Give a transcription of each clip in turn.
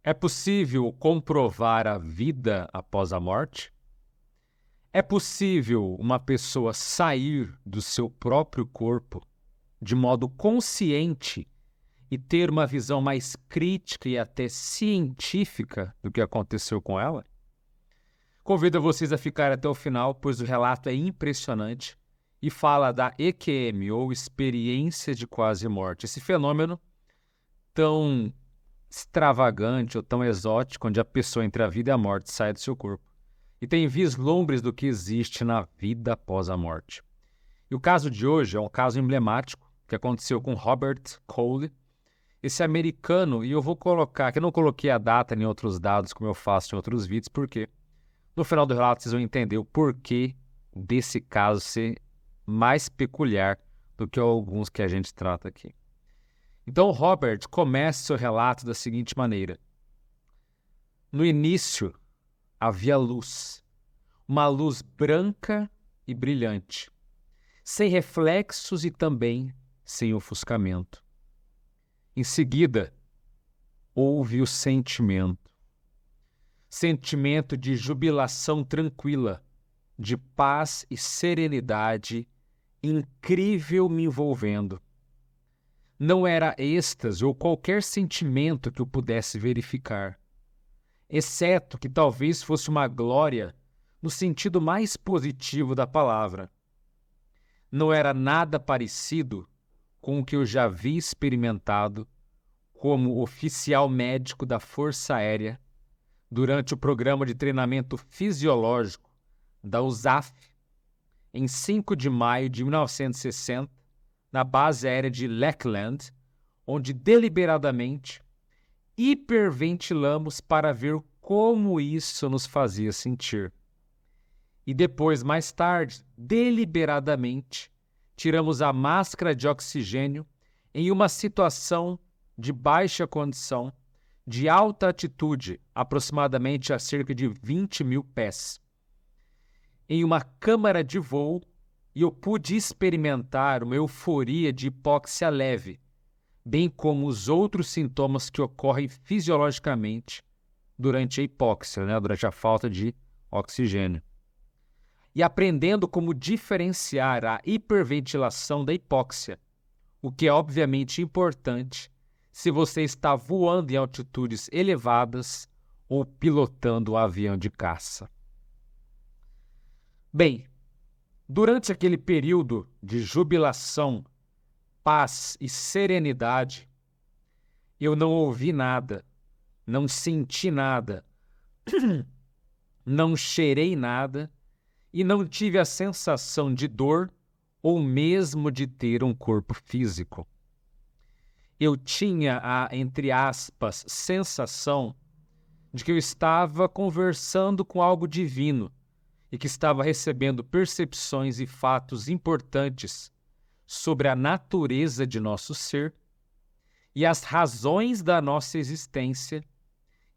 É possível comprovar a vida após a morte? É possível uma pessoa sair do seu próprio corpo de modo consciente e ter uma visão mais crítica e até científica do que aconteceu com ela? Convido vocês a ficar até o final, pois o relato é impressionante e fala da EQM, ou experiência de quase morte. Esse fenômeno tão extravagante ou tão exótico, onde a pessoa entre a vida e a morte sai do seu corpo e tem vislumbres do que existe na vida após a morte. E o caso de hoje é um caso emblemático que aconteceu com Robert Cole, esse americano, e eu vou colocar, que eu não coloquei a data nem outros dados como eu faço em outros vídeos, porque no final do relato vocês vão entender o porquê desse caso ser mais peculiar do que alguns que a gente trata aqui. Então, o Robert começa seu relato da seguinte maneira. No início, havia luz, uma luz branca e brilhante, sem reflexos e também sem ofuscamento. Em seguida, houve o sentimento de jubilação tranquila, de paz e serenidade incrível me envolvendo. Não era êxtase ou qualquer sentimento que eu pudesse verificar, exceto que talvez fosse uma glória no sentido mais positivo da palavra. Não era nada parecido com o que eu já havia experimentado como oficial médico da Força Aérea durante o programa de treinamento fisiológico da USAF em 5 de maio de 1960, na base aérea de Lackland, onde deliberadamente hiperventilamos para ver como isso nos fazia sentir. E depois, mais tarde, deliberadamente, tiramos a máscara de oxigênio em uma situação de baixa condição, de alta altitude, aproximadamente a cerca de 20 mil pés, em uma câmara de voo, e eu pude experimentar uma euforia de hipóxia leve, bem como os outros sintomas que ocorrem fisiologicamente durante a hipóxia, durante a falta de oxigênio. E aprendendo como diferenciar a hiperventilação da hipóxia, o que é obviamente importante se você está voando em altitudes elevadas ou pilotando um avião de caça. Bem, durante aquele período de jubilação, paz e serenidade, eu não ouvi nada, não senti nada, não cheirei nada e não tive a sensação de dor ou mesmo de ter um corpo físico. Eu tinha a, entre aspas, sensação de que eu estava conversando com algo divino e que estava recebendo percepções e fatos importantes sobre a natureza de nosso ser e as razões da nossa existência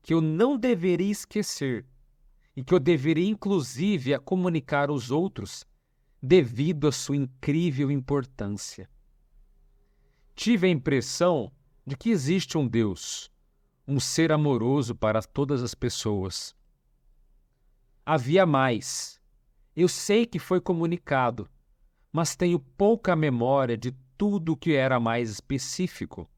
que eu não deveria esquecer e que eu deveria inclusive comunicar aos outros devido à sua incrível importância. Tive a impressão de que existe um Deus, um ser amoroso para todas as pessoas. Havia mais. Eu sei que foi comunicado, mas tenho pouca memória de tudo o que era mais específico.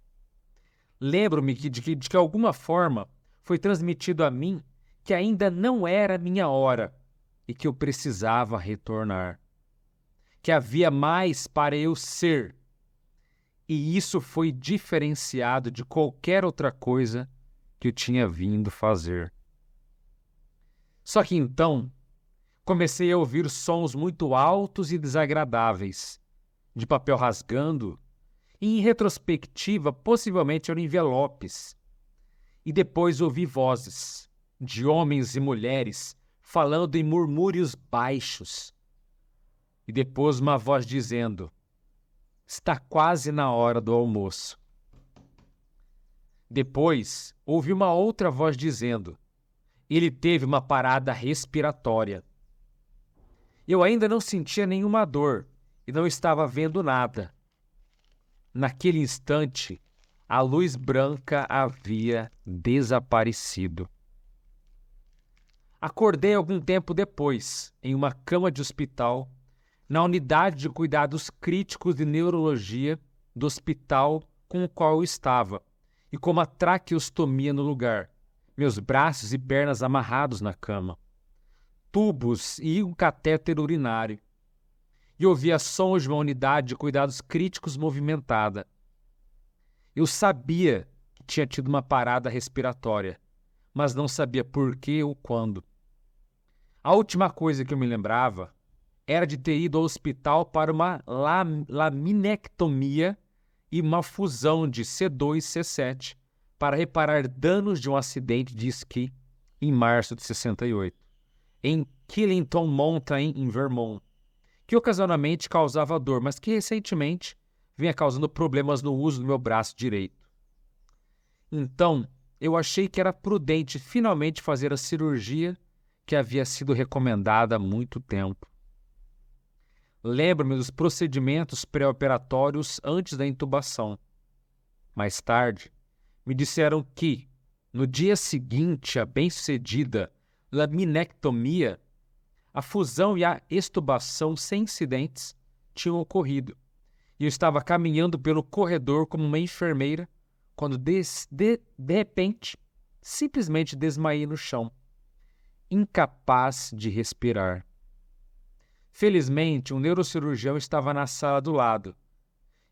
Lembro-me de que alguma forma foi transmitido a mim que ainda não era minha hora e que eu precisava retornar. Que havia mais para eu ser. E isso foi diferenciado de qualquer outra coisa que eu tinha vindo fazer. Só que então, comecei a ouvir sons muito altos e desagradáveis, de papel rasgando, e em retrospectiva possivelmente eram envelopes. E depois ouvi vozes, de homens e mulheres, falando em murmúrios baixos. E depois uma voz dizendo: está quase na hora do almoço. Depois, ouvi uma outra voz dizendo: ele teve uma parada respiratória. Eu ainda não sentia nenhuma dor e não estava vendo nada. Naquele instante, A luz branca havia desaparecido. Acordei algum tempo depois, em uma cama de hospital, na unidade de cuidados críticos de neurologia do hospital com o qual eu estava, e com uma traqueostomia no lugar, meus braços e pernas amarrados na cama, tubos e um catéter urinário. E ouvia sons de uma unidade de cuidados críticos movimentada. Eu sabia que tinha tido uma parada respiratória, mas não sabia por que ou quando. A última coisa que eu me lembrava era de ter ido ao hospital para uma laminectomia e uma fusão de C2 e C7 para reparar danos de um acidente de esqui em março de 68, em Killington Mountain, em Vermont, que ocasionalmente causava dor, mas que recentemente vinha causando problemas no uso do meu braço direito. Então, eu achei que era prudente finalmente fazer a cirurgia que havia sido recomendada há muito tempo. Lembro-me dos procedimentos pré-operatórios antes da intubação. Mais tarde, me disseram que, no dia seguinte à bem-sucedida laminectomia, a fusão e a extubação sem incidentes tinham ocorrido, e eu estava caminhando pelo corredor como uma enfermeira, quando de repente, simplesmente desmaiei no chão, incapaz de respirar. Felizmente, um neurocirurgião estava na sala do lado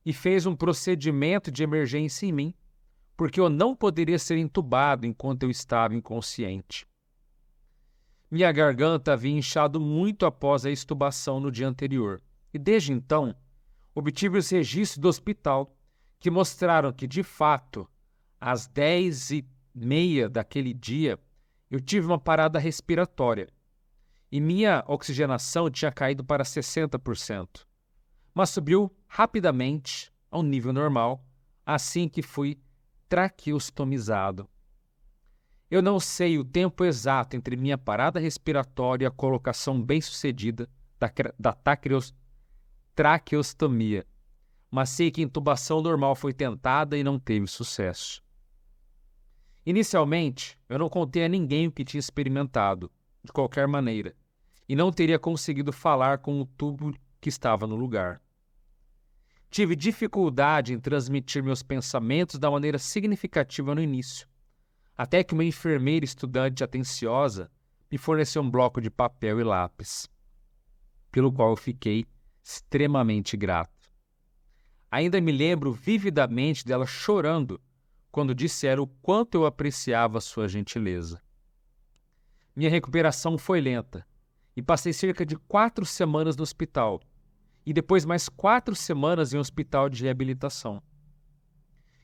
e fez um procedimento de emergência em mim, porque eu não poderia ser entubado enquanto eu estava inconsciente. Minha garganta havia inchado muito após a extubação no dia anterior, e desde então obtive os registros do hospital que mostraram que, de fato, às 10h30 daquele dia, eu tive uma parada respiratória e minha oxigenação tinha caído para 60%, mas subiu rapidamente ao nível normal assim que fui traqueostomizado. Eu não sei o tempo exato entre minha parada respiratória e a colocação bem-sucedida da traqueostomia, mas sei que a intubação normal foi tentada e não teve sucesso. Inicialmente, eu não contei a ninguém o que tinha experimentado, de qualquer maneira, e não teria conseguido falar com o tubo que estava no lugar. Tive dificuldade em transmitir meus pensamentos da maneira significativa no início, até que uma enfermeira estudante atenciosa me forneceu um bloco de papel e lápis, pelo qual eu fiquei extremamente grato. Ainda me lembro vividamente dela chorando quando disseram o quanto eu apreciava sua gentileza. Minha recuperação foi lenta e passei cerca de 4 semanas no hospital e depois mais 4 semanas em um hospital de reabilitação.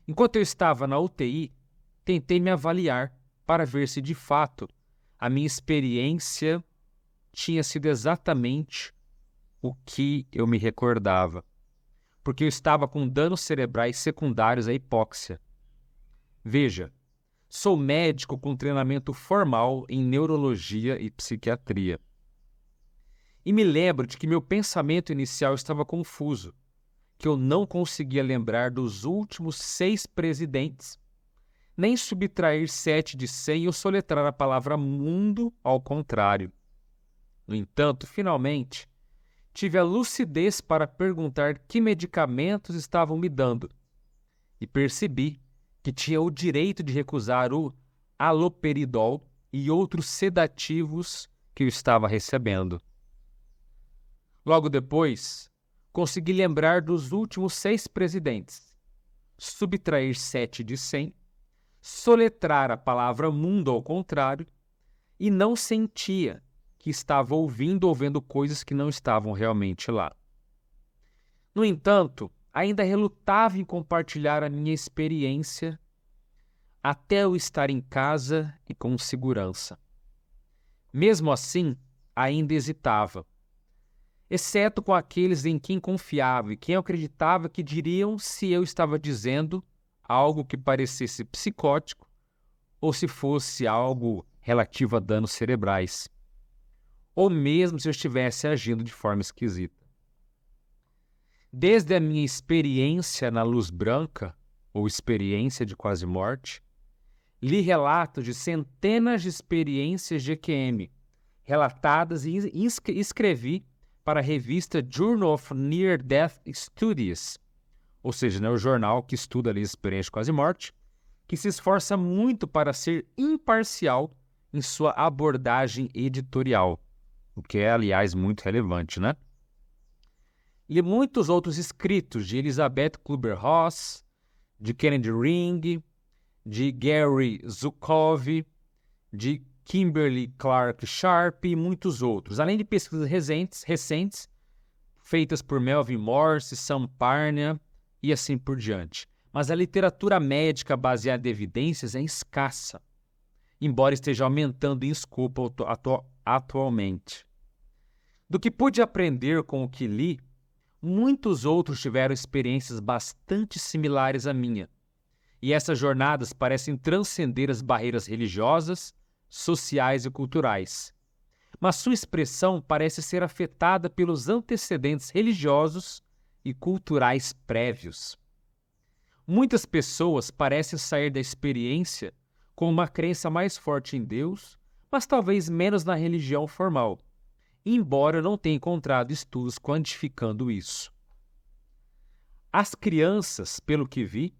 Enquanto eu estava na UTI, tentei me avaliar para ver se de fato a minha experiência tinha sido exatamente o que eu me recordava, porque eu estava com danos cerebrais secundários à hipóxia. Veja, sou médico com treinamento formal em neurologia e psiquiatria. E me lembro de que meu pensamento inicial estava confuso, que eu não conseguia lembrar dos últimos 6 presidentes, nem subtrair 7 de 100 ou soletrar a palavra mundo ao contrário. No entanto, finalmente, tive a lucidez para perguntar que medicamentos estavam me dando e percebi que tinha o direito de recusar o haloperidol e outros sedativos que eu estava recebendo. Logo depois, consegui lembrar dos últimos 6 presidentes, subtrair 7 de 100, soletrar a palavra mundo ao contrário e não sentia que estava ouvindo ou vendo coisas que não estavam realmente lá. No entanto, ainda relutava em compartilhar a minha experiência até eu estar em casa e com segurança. Mesmo assim, ainda hesitava, exceto com aqueles em quem confiava e quem eu acreditava que diriam se eu estava dizendo algo que parecesse psicótico ou se fosse algo relativo a danos cerebrais, ou mesmo se eu estivesse agindo de forma esquisita. Desde a minha experiência na luz branca, ou experiência de quase-morte. Li relatos de centenas de experiências de EQM, relatadas e escrevi para a revista Journal of Near Death Studies, ou seja, o jornal que estuda ali experiências de quase-morte, que se esforça muito para ser imparcial em sua abordagem editorial, o que é, aliás, muito relevante, né? Li muitos outros escritos de Elizabeth Kübler-Ross, de Kennedy Ring, de Gary Zukav, de Kimberly Clark Sharp e muitos outros, além de pesquisas recentes feitas por Melvin Morse, Sam Parnia e assim por diante. Mas a literatura médica baseada em evidências é escassa, embora esteja aumentando em escopo atualmente. Do que pude aprender com o que li, muitos outros tiveram experiências bastante similares à minha, e essas jornadas parecem transcender as barreiras religiosas, sociais e culturais. Mas sua expressão parece ser afetada pelos antecedentes religiosos e culturais prévios. Muitas pessoas parecem sair da experiência com uma crença mais forte em Deus, mas talvez menos na religião formal, embora eu não tenha encontrado estudos quantificando isso. As crianças, pelo que vi,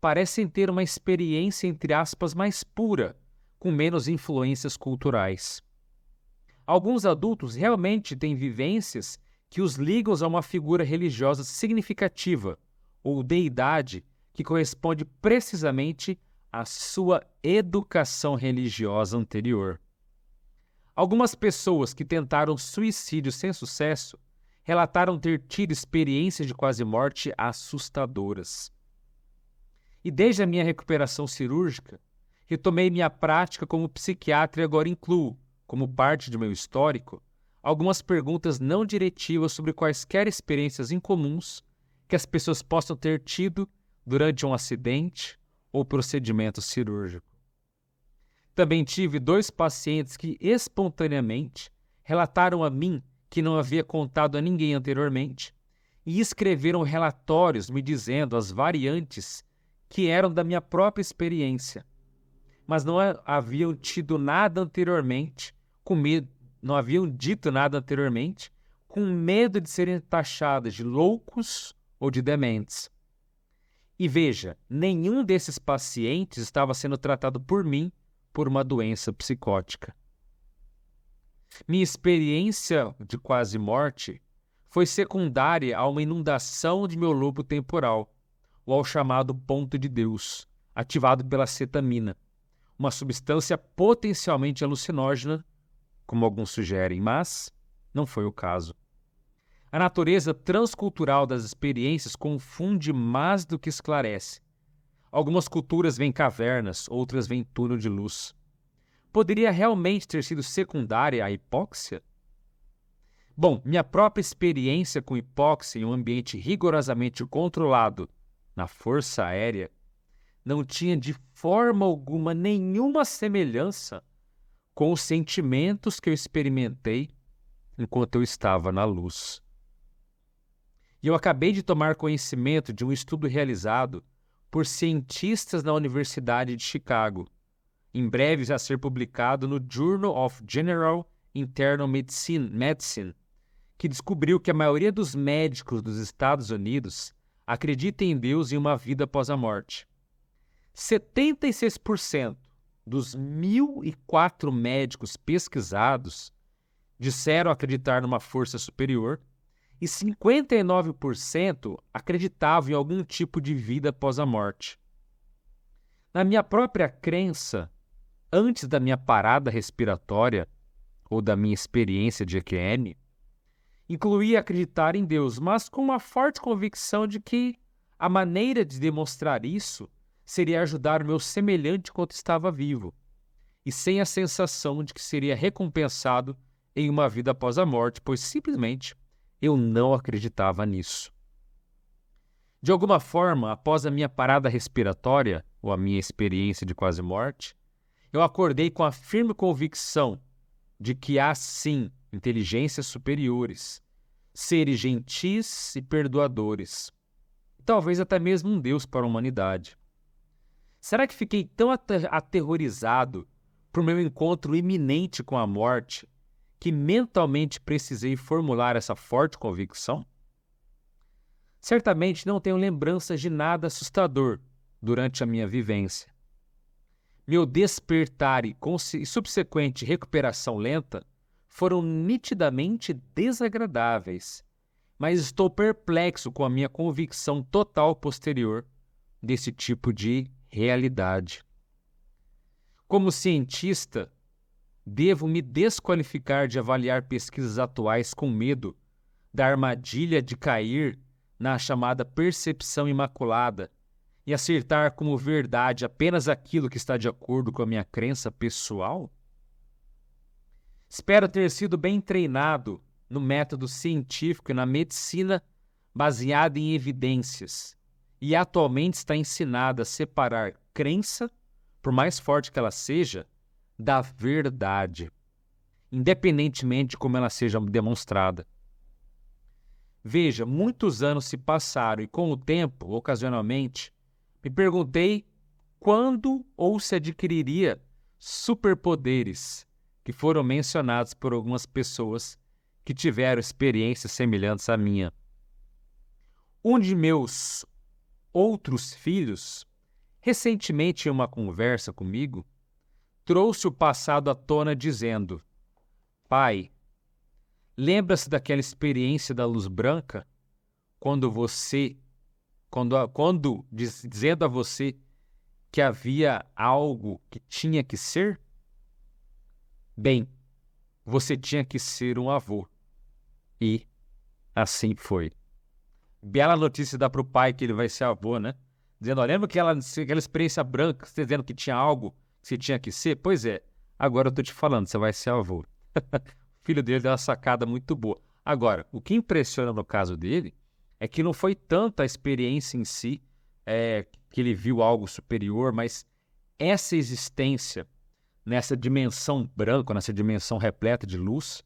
parecem ter uma experiência, entre aspas, mais pura, com menos influências culturais. Alguns adultos realmente têm vivências que os ligam a uma figura religiosa significativa, ou deidade, que corresponde precisamente à sua educação religiosa anterior. Algumas pessoas que tentaram suicídio sem sucesso relataram ter tido experiências de quase-morte assustadoras. E desde a minha recuperação cirúrgica, retomei minha prática como psiquiatra e agora incluo, como parte de meu histórico, algumas perguntas não diretivas sobre quaisquer experiências incomuns que as pessoas possam ter tido durante um acidente ou procedimento cirúrgico. Também tive 2 pacientes que espontaneamente relataram a mim que não havia contado a ninguém anteriormente e escreveram relatórios me dizendo as variantes que eram da minha própria experiência, mas não haviam tido nada anteriormente, não haviam dito nada anteriormente, com medo de serem taxadas de loucos ou de dementes. E veja, nenhum desses pacientes estava sendo tratado por mim por uma doença psicótica. Minha experiência de quase-morte foi secundária a uma inundação de meu lobo temporal, ou ao chamado ponto de Deus, ativado pela cetamina, uma substância potencialmente alucinógena, como alguns sugerem, mas não foi o caso. A natureza transcultural das experiências confunde mais do que esclarece. Algumas culturas veem cavernas, outras veem túnel de luz. Poderia realmente ter sido secundária à hipóxia? Bom, minha própria experiência com hipóxia em um ambiente rigorosamente controlado na Força Aérea não tinha de forma alguma nenhuma semelhança com os sentimentos que eu experimentei enquanto eu estava na luz. E eu acabei de tomar conhecimento de um estudo realizado por cientistas na Universidade de Chicago, em breve a ser publicado no Journal of General Internal Medicine, que descobriu que a maioria dos médicos dos Estados Unidos acredita em Deus e em uma vida após a morte. 76% dos 1.004 médicos pesquisados disseram acreditar numa força superior e 59% acreditavam em algum tipo de vida após a morte. Na minha própria crença, antes da minha parada respiratória ou da minha experiência de EQM, incluía acreditar em Deus, mas com uma forte convicção de que a maneira de demonstrar isso seria ajudar o meu semelhante enquanto estava vivo, e sem a sensação de que seria recompensado em uma vida após a morte, pois simplesmente eu não acreditava nisso. De alguma forma, após a minha parada respiratória, ou a minha experiência de quase-morte, eu acordei com a firme convicção de que há, sim, inteligências superiores, seres gentis e perdoadores, talvez até mesmo um Deus para a humanidade. Será que fiquei tão aterrorizado por meu encontro iminente com a morte que mentalmente precisei formular essa forte convicção? Certamente não tenho lembranças de nada assustador durante a minha vivência. Meu despertar e subsequente recuperação lenta foram nitidamente desagradáveis, mas estou perplexo com a minha convicção total posterior desse tipo de realidade. Como cientista, devo me desqualificar de avaliar pesquisas atuais com medo da armadilha de cair na chamada percepção imaculada e acertar como verdade apenas aquilo que está de acordo com a minha crença pessoal? Espero ter sido bem treinado no método científico e na medicina baseada em evidências e atualmente está ensinado a separar crença, por mais forte que ela seja, da verdade, independentemente de como ela seja demonstrada. Veja, muitos anos se passaram e com o tempo, ocasionalmente, me perguntei quando ou se adquiriria superpoderes que foram mencionados por algumas pessoas que tiveram experiências semelhantes à minha. Um de meus outros filhos, recentemente em uma conversa comigo, trouxe o passado à tona dizendo: Pai, lembra-se daquela experiência da luz branca? Dizendo a você que havia algo que tinha que ser? Bem, você tinha que ser um avô. E assim foi. Bela notícia dá para o pai que ele vai ser avô, né? Dizendo, lembra aquela experiência branca, você dizendo que tinha algo que você tinha que ser? Pois é, agora eu tô te falando, você vai ser avô. O filho dele deu uma sacada muito boa. Agora, o que impressiona no caso dele é que não foi tanto a experiência em si, que ele viu algo superior, mas essa existência nessa dimensão branca, nessa dimensão repleta de luz,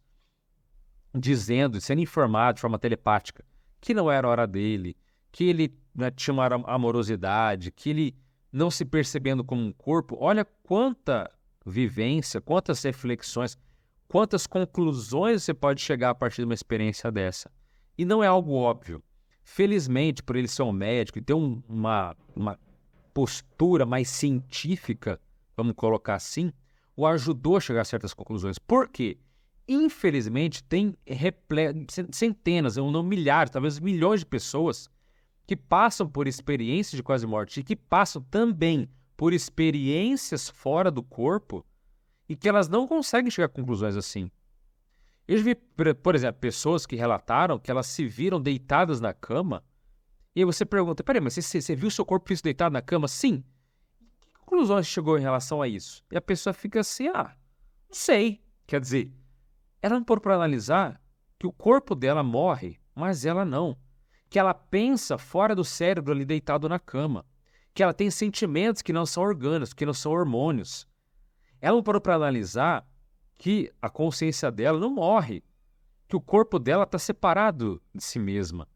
sendo informado de forma telepática que não era a hora dele, que ele, né, tinha uma amorosidade, que ele não se percebendo como um corpo. Olha quanta vivência, quantas reflexões, quantas conclusões você pode chegar a partir de uma experiência dessa. E não é algo óbvio. Felizmente, por ele ser um médico e ter uma postura mais científica, vamos colocar assim, o ajudou a chegar a certas conclusões. Por quê? Infelizmente, tem centenas, ou não milhares, talvez milhões de pessoas que passam por experiências de quase morte e que passam também por experiências fora do corpo e que elas não conseguem chegar a conclusões assim. Eu já vi, por exemplo, pessoas que relataram que elas se viram deitadas na cama e aí você pergunta, peraí, mas você viu seu corpo físico deitado na cama? Sim. Que conclusões chegou em relação a isso? E a pessoa fica assim, não sei. Quer dizer, ela não pôde para analisar que o corpo dela morre, mas ela não. Que ela pensa fora do cérebro ali deitado na cama. Que ela tem sentimentos que não são orgânicos, que não são hormônios. Ela não parou para analisar que a consciência dela não morre, que o corpo dela está separado de si mesma.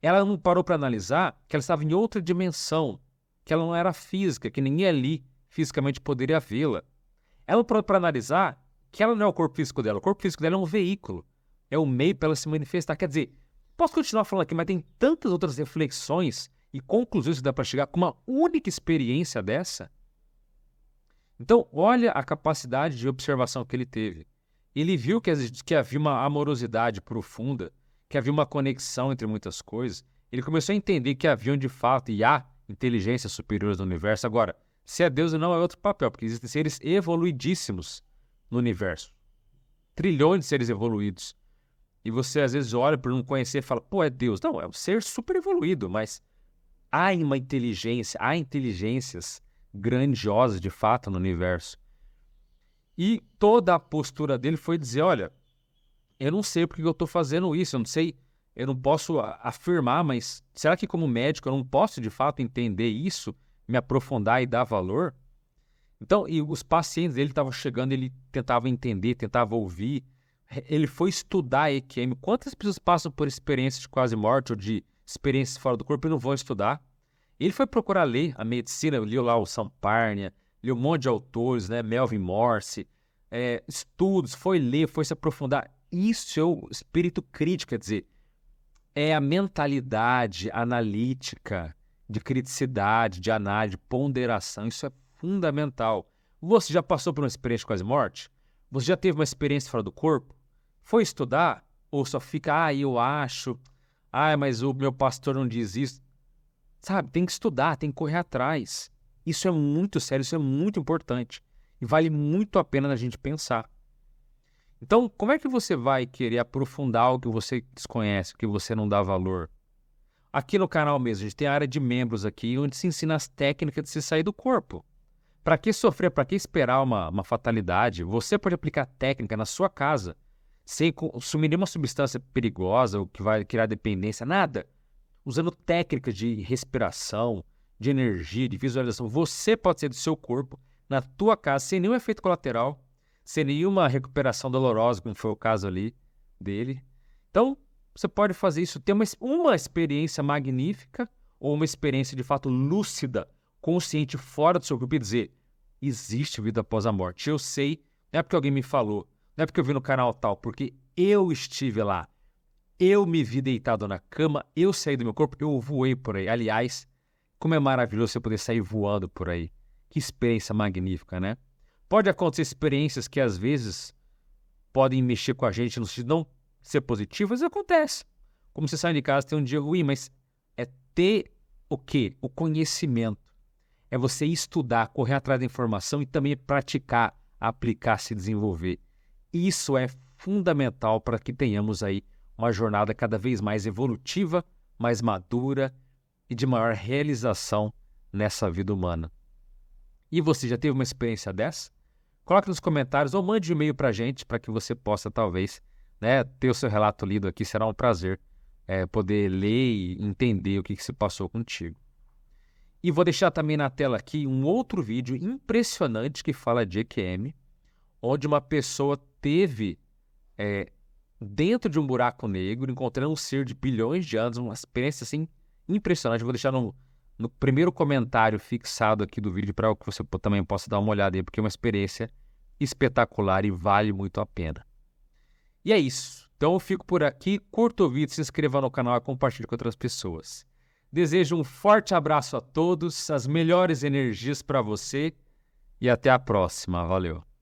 Ela não parou para analisar que ela estava em outra dimensão, que ela não era física, que ninguém ali fisicamente poderia vê-la. Ela não parou para analisar que ela não é o corpo físico dela é um veículo, é o meio para ela se manifestar. Quer dizer, posso continuar falando aqui, mas tem tantas outras reflexões e conclusões que dá para chegar com uma única experiência dessa. Então, olha a capacidade de observação que ele teve. Ele viu que havia uma amorosidade profunda, que havia uma conexão entre muitas coisas. Ele começou a entender que haviam de fato e há inteligências superiores no universo. Agora, se é Deus ou não é outro papel, porque existem seres evoluidíssimos no universo. Trilhões de seres evoluídos. E você às vezes olha por não conhecer e fala, é Deus. Não, é um ser super evoluído, mas há uma inteligência, há inteligências grandiosas de fato no universo. E toda a postura dele foi dizer, olha, eu não sei porque eu estou fazendo isso, eu não sei, eu não posso afirmar, mas será que como médico eu não posso de fato entender isso, me aprofundar e dar valor? Então, e os pacientes dele estavam chegando, ele tentava entender, tentava ouvir, ele foi estudar a EQM. Quantas pessoas passam por experiências de quase morte ou de experiências fora do corpo e não vão estudar. Ele foi procurar ler a medicina, leu lá o Samparnia, leu um monte de autores, né? Melvin Morse, estudos, foi ler, foi se aprofundar. Isso é o espírito crítico, quer dizer, é a mentalidade analítica, de criticidade, de análise, de ponderação. Isso é fundamental. Você já passou por uma experiência de quase morte? Você já teve uma experiência fora do corpo? Foi estudar? Ou só fica, eu acho, mas o meu pastor não diz isso? Sabe, tem que estudar, tem que correr atrás. Isso é muito sério, isso é muito importante. E vale muito a pena a gente pensar. Então, como é que você vai querer aprofundar o que você desconhece, o que você não dá valor? Aqui no canal mesmo, a gente tem a área de membros aqui, onde se ensina as técnicas de se sair do corpo. Para que sofrer, para que esperar uma fatalidade? Você pode aplicar técnica na sua casa, sem consumir nenhuma substância perigosa ou que vai criar dependência, nada. Usando técnicas de respiração, de energia, de visualização. Você pode sair do seu corpo, na tua casa, sem nenhum efeito colateral, sem nenhuma recuperação dolorosa, como foi o caso ali dele. Então, você pode fazer isso, ter uma experiência magnífica ou uma experiência de fato lúcida, consciente, fora do seu corpo e dizer, existe vida após a morte. Eu sei, não é porque alguém me falou, não é porque eu vi no canal tal, porque eu estive lá. Eu me vi deitado na cama, eu saí do meu corpo, eu voei por aí. Aliás, como é maravilhoso você poder sair voando por aí. Que experiência magnífica, né? Pode acontecer experiências que às vezes podem mexer com a gente no sentido de não ser positivas, acontece. Como você sai de casa, tem um dia ruim, mas é ter o quê? O conhecimento. É você estudar, correr atrás da informação e também praticar, aplicar, se desenvolver. Isso é fundamental para que tenhamos aí uma jornada cada vez mais evolutiva, mais madura e de maior realização nessa vida humana. E você já teve uma experiência dessa? Coloque nos comentários ou mande um e-mail para a gente para que você possa, talvez, ter o seu relato lido aqui. Será um prazer poder ler e entender o que se passou contigo. E vou deixar também na tela aqui um outro vídeo impressionante que fala de EQM, onde uma pessoa teve, dentro de um buraco negro, encontrando um ser de bilhões de anos, uma experiência assim impressionante. Vou deixar no primeiro comentário fixado aqui do vídeo para que você também possa dar uma olhada aí, porque é uma experiência espetacular e vale muito a pena. E é isso. Então eu fico por aqui, curta o vídeo, se inscreva no canal e compartilhe com outras pessoas. Desejo um forte abraço a todos, as melhores energias para você e até a próxima. Valeu!